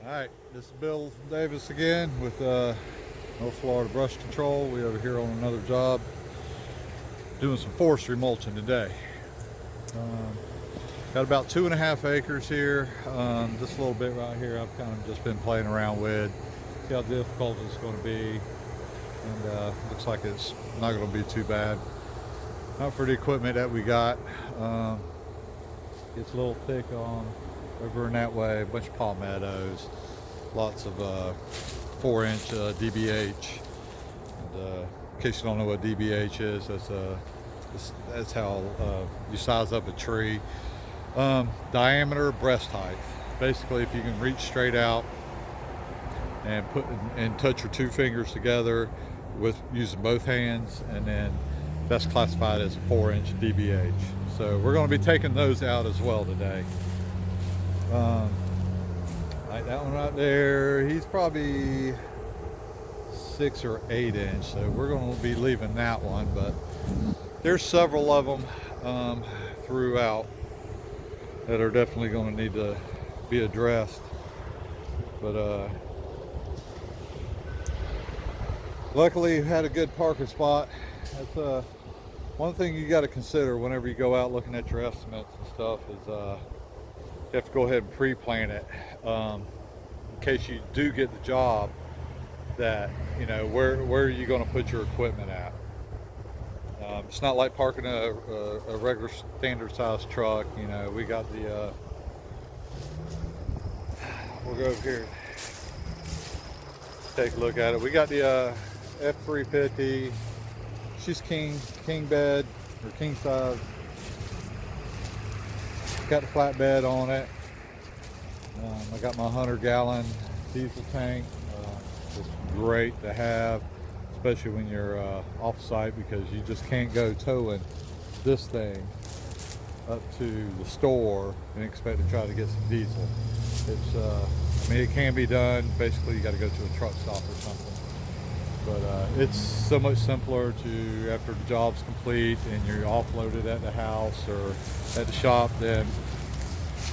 Alright, this is Bill Davis again with North Florida Brush Control. We over here on another job doing some forestry mulching today. Got about 2.5 acres here. This little bit right here I've kind of just been playing around with. See how difficult it's going to be, and looks like it's not going to be too bad. Not for the equipment that we got. Gets a little thick on over in that way, a bunch of palmettos, lots of 4-inch DBH. And, in case you don't know what DBH is, that's how you size up a tree. Diameter, breast height. Basically, if you can reach straight out and touch your two fingers together with using both hands, and then that's classified as a 4-inch DBH. So we're going to be taking those out as well today. Like that one right there, he's probably 6 or 8 inch, so we're going to be leaving that one, but there's several of them throughout that are definitely going to need to be addressed. But luckily we had a good parking spot. That's one thing you got to consider whenever you go out looking at your estimates and stuff is you have to go ahead and pre-plan it, in case you do get the job, that you know where are you going to put your equipment at. It's not like parking a regular standard size truck. You know, we got the we'll go over here, take a look at it. We got the F350. She's king bed or king size. Got the flatbed on it. I got my 100-gallon diesel tank. It's great to have, especially when you're off-site, because you just can't go towing this thing up to the store and expect to try to get some diesel. It's, I mean, it can be done. Basically, you got to go to a truck stop or something. But it's so much simpler to, after the job's complete and you're offloaded at the house or at the shop, then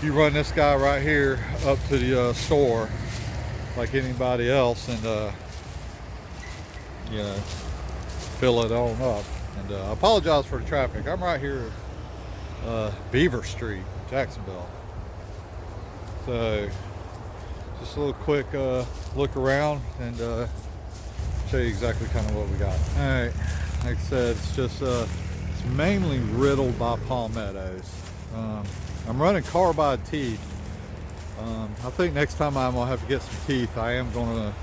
you run this guy right here up to the store like anybody else, and you know, fill it on up. And I apologize for the traffic. I'm right here at Beaver Street, Jacksonville. So just a little quick look around and show you exactly kind of what we got. All right, like I said, it's just it's mainly riddled by palmettos. I'm running carbide teeth. I think next time I'm gonna have to get some teeth. I am gonna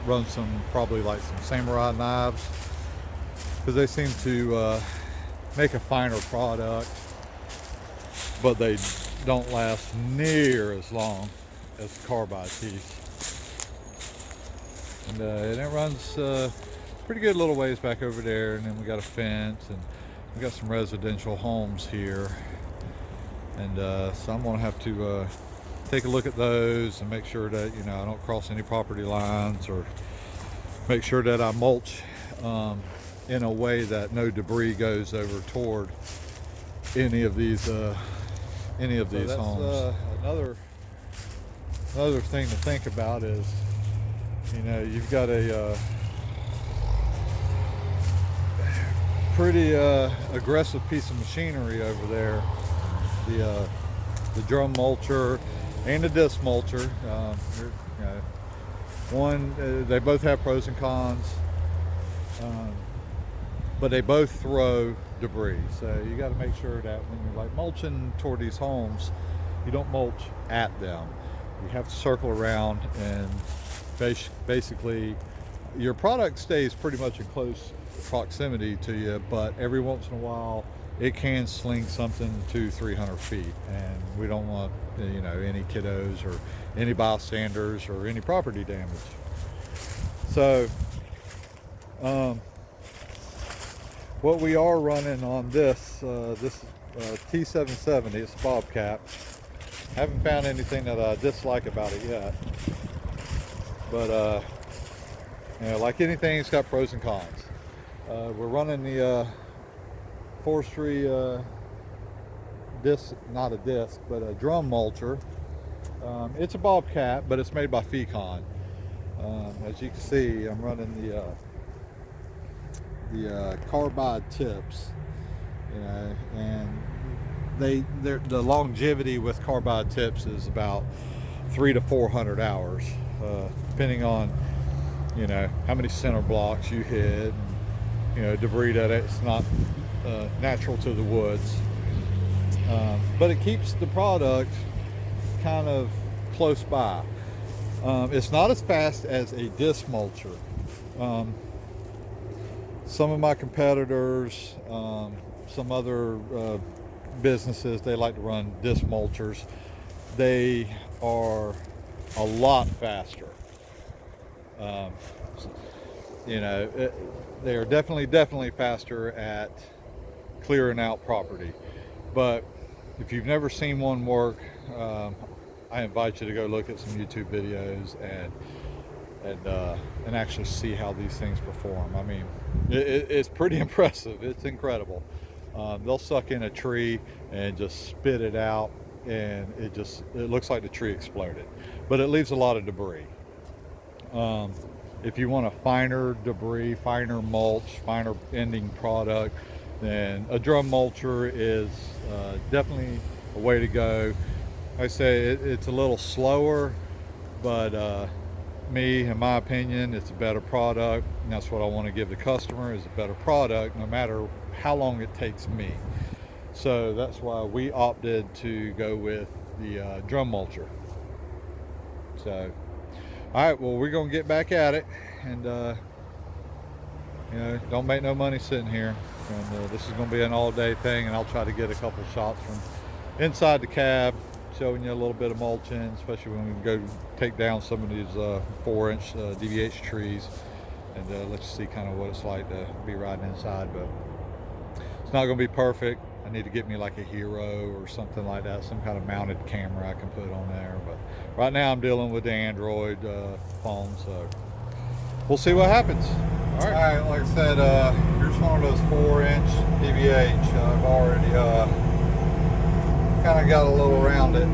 run some, probably like some samurai knives, because they seem to make a finer product, but they don't last near as long as carbide teeth. And it runs pretty good little ways back over there, and then we got a fence, and we got some residential homes here, and so I'm gonna have to take a look at those and make sure that, you know, I don't cross any property lines, or make sure that I mulch in a way that no debris goes over toward any of these homes. Another thing to think about is, you know, you've got a pretty aggressive piece of machinery over there, the drum mulcher and the disc mulcher. You know, they both have pros and cons, but they both throw debris. So you got to make sure that when you're like mulching toward these homes, you don't mulch at them. You have to circle around, and basically your product stays pretty much in close proximity to you, but every once in a while it can sling something 200-300 feet, and we don't want, you know, any kiddos or any bystanders or any property damage. So what we are running on this T770, it's a Bobcat. Haven't found anything that I dislike about it yet, but you know, like anything, it's got pros and cons. We're running the forestry disc, not a disc, but a drum mulcher. It's a Bobcat, but it's made by Fecon. As you can see, I'm running the carbide tips, you know, and the longevity with carbide tips is about 300 to 400 hours, depending on, you know, how many center blocks you hit, and, you know, debris that it's not natural to the woods. But it keeps the product kind of close by. It's not as fast as a disc mulcher. Some of my competitors, some other businesses, they like to run disc mulchers. They are a lot faster. You know, they are definitely faster at clearing out property. But if you've never seen one work, I invite you to go look at some YouTube videos and actually see how these things perform. I mean, it's pretty impressive. It's incredible. They'll suck in a tree and just spit it out, and it looks like the tree exploded, but it leaves a lot of debris. If you want a finer debris, finer mulch, finer ending product, then a drum mulcher is definitely a way to go. I say it's a little slower, but in my opinion, it's a better product, and that's what I want to give the customer, is a better product, no matter how long it takes me. So that's why we opted to go with the drum mulcher. So, all right, well, we're gonna get back at it, and you know, don't make no money sitting here. And this is gonna be an all-day thing, and I'll try to get a couple shots from inside the cab, showing you a little bit of mulching, especially when we go take down some of these 4-inch DVH trees, and let you see kind of what it's like to be riding inside. But it's not going to be perfect. I need to get me like a Hero or something like that, some kind of mounted camera I can put on there. But right now I'm dealing with the Android phone, so we'll see what happens. All right, like I said, here's one of those 4-inch DVH. I've already kind of got a little around it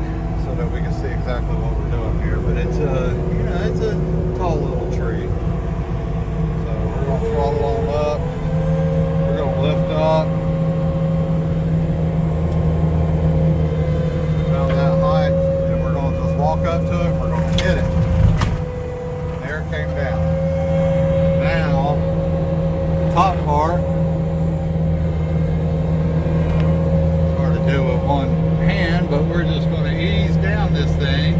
so that we can see exactly what we're doing here. But it's you know, it's a tall little tree. So we're gonna throttle on up. We're gonna lift up about that height, and we're gonna just walk up to it. We're gonna hit it. And there it came down. Now, the top part, hard to do with one hand, but we're just going to ease down this thing,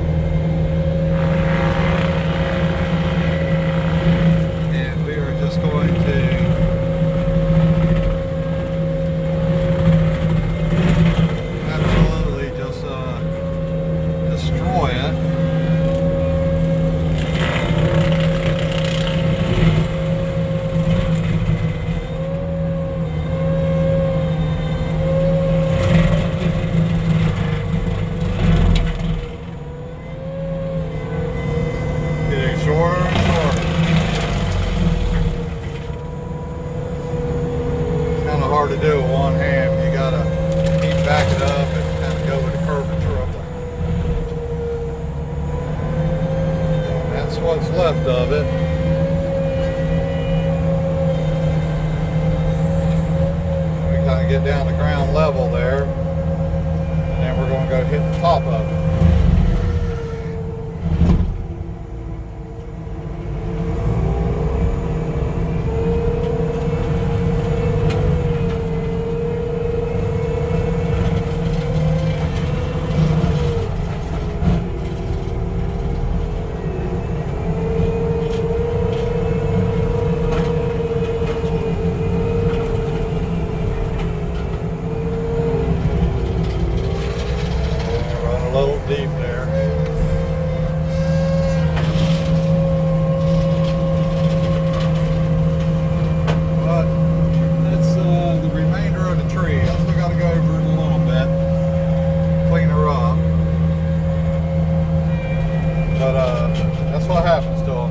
and we are just going to absolutely just destroy it. Hard to do with one hand. You gotta keep backing up and kind of go with the curvature of it. That's what's left of it. We kind of get down to ground level there, and then we're going to go hit the top of it. Deep there. But that's the remainder of the tree. I still got to go over it a little bit, clean her up. But that's what happens to them.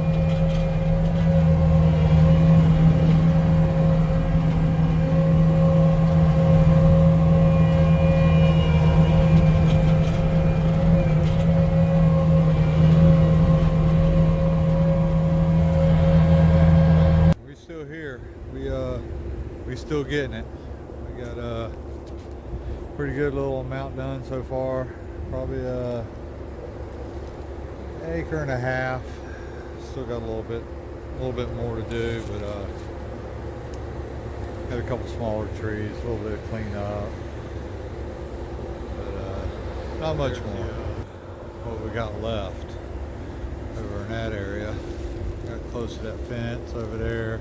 still getting it. We got a pretty good little amount done so far. Probably a acre and a half. Still got a little bit more to do, but got a couple smaller trees, a little bit of cleanup, but not much more. What we got left over in that area. Got close to that fence over there.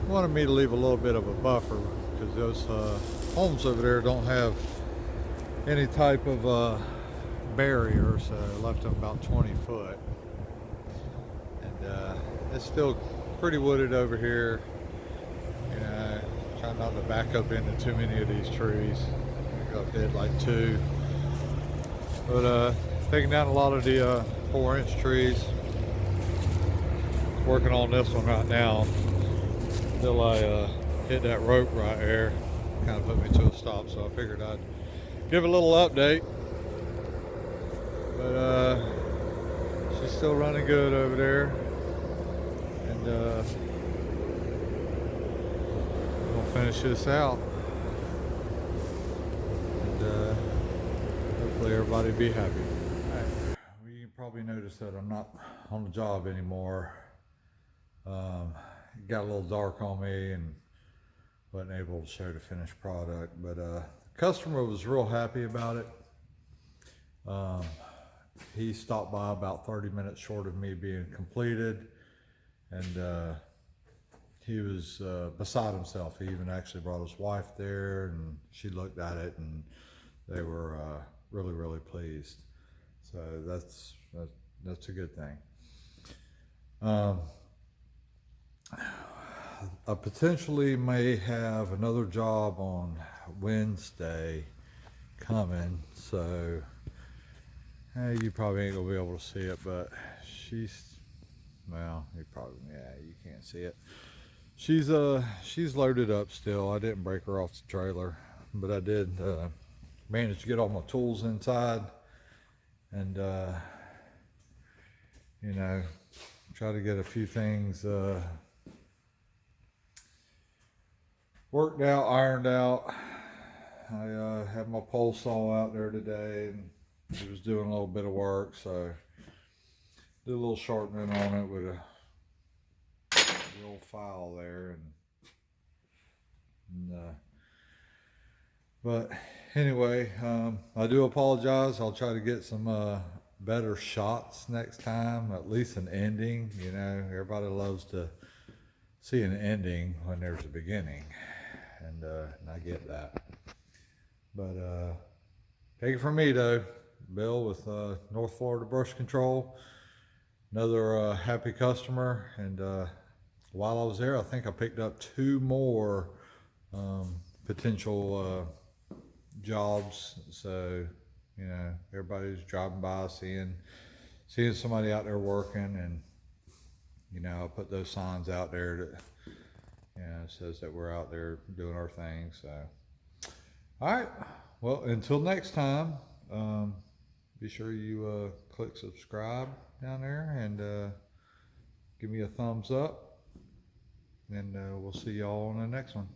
Wanted me to leave a little bit of a buffer because those homes over there don't have any type of barrier, so I left them about 20 foot. And it's still pretty wooded over here. You know, trying not to back up into too many of these trees. I've hit like 2. But taking down a lot of the 4-inch trees. Working on this one right now until I hit that rope right there. Kind of put me to a stop, so I figured I'd give a little update. But she's still running good over there, and we'll finish this out, and hopefully everybody will be happy. All right. Well, you can probably notice that I'm not on the job anymore. It got a little dark on me and wasn't able to show the finished product, but the customer was real happy about it. He stopped by about 30 minutes short of me being completed, and he was beside himself. He even actually brought his wife there, and she looked at it, and they were really, really pleased. So that's a good thing. I potentially may have another job on Wednesday coming, so you probably ain't gonna be able to see it, but well, you can't see it. She's loaded up still. I didn't break her off the trailer, but I did manage to get all my tools inside, and you know, try to get a few things worked out, ironed out. I had my pole saw out there today, and he was doing a little bit of work, so did a little sharpening on it with the old file there, and but anyway, I do apologize. I'll try to get some better shots next time, at least an ending. You know, everybody loves to see an ending when there's a beginning, and I get that. But take it from me though, Bill with North Florida Brush Control. Another happy customer, and while I was there, I think I picked up 2 more potential jobs. So, you know, everybody's driving by, seeing somebody out there working, and you know, I put those signs out there that, you know, says that we're out there doing our thing. So, all right. Well, until next time, be sure you click subscribe down there, and give me a thumbs up, and we'll see y'all on the next one.